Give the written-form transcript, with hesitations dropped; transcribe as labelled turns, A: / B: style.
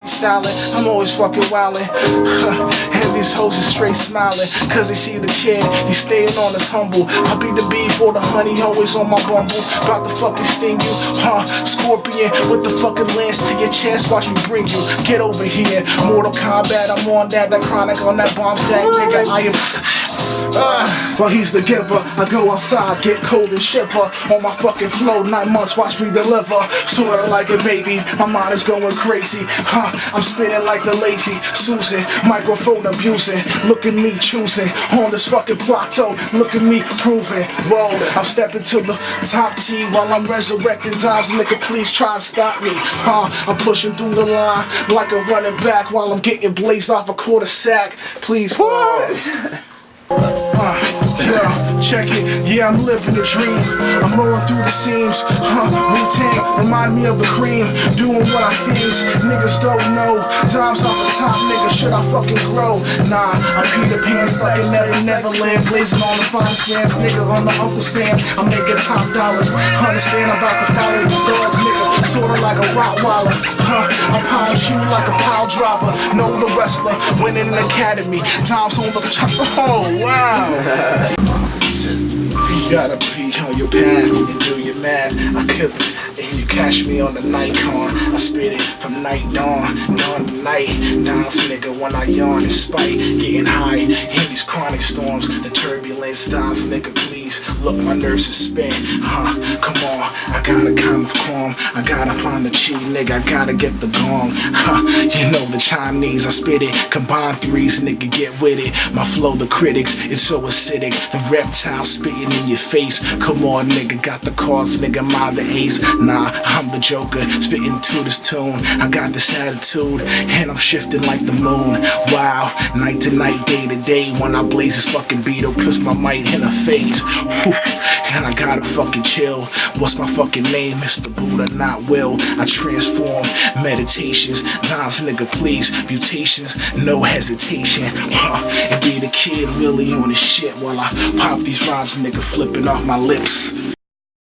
A: Styling, I'm always fucking wildin'. And these hoes is straight smiling, cause they see the kid, he's staying on his humble. I be the bee for the honey, always on my bumble. About to fucking sting you, Scorpion with the fucking lance to your chest, watch me bring you. Get over here, Mortal Kombat, I'm on that chronic on that bomb sack, nigga, I am. Well, he's the giver. I go outside, get cold and shiver. On my fucking flow, 9 months, watch me deliver. Sorta like a baby, my mind is going crazy. I'm spinning like the lazy Susan, microphone abusing. Look at me choosing on this fucking plateau. Look at me proving. Whoa, I'm stepping to the top T while I'm resurrecting dimes. Nigga, please try and stop me. I'm pushing through the line like a running back while I'm getting blazed off a quarter sack. Please, yeah, check it, yeah, I'm living a dream. I'm rolling through the seams, Wu-Tang, remind me of the cream. Doing what I things, niggas don't know. Dimes off the top, nigga, should I fucking grow? Nah, I'm Peter Pan, stuck in Neverland. Blazing on the fine scams, nigga, on the Uncle Sam. I'm making top dollars, understand about the follow these dogs, nigga. Sorta like a Rottweiler, I pound you like a pile dropper. Know the wrestler, winning an academy. Times on the top, oh wow. You gotta be on your path and do your math. I could, and you catch me on the Nikon. I spit it from night dawn to night. Times, nigga, when I yawn in spite, getting high in these chronic storms. The turbulence stops, nigga, please look, my nerves are spin. Come on, I gotta kind of calm. I gotta find the chi, nigga, I gotta get the gong. You know the Chinese, I spit it. Combine threes, nigga, get with it. My flow, the critics, it's so acidic. The reptile spitting in your face. Come on, nigga, got the cards, nigga, am I the ace? Nah, I'm the joker, spitting to this tune. I got this attitude, and I'm shifting like the moon. Wow, night to night, day to day. When I blaze this fucking beat, I'll twist my might in a phase. And I gotta fucking chill. What's my fucking name? Mr. Buddha, not Will. I transform meditations. Times, nigga, please. Mutations, no hesitation. And be the kid really on his shit while I pop these rhymes, nigga, flipping off my lips.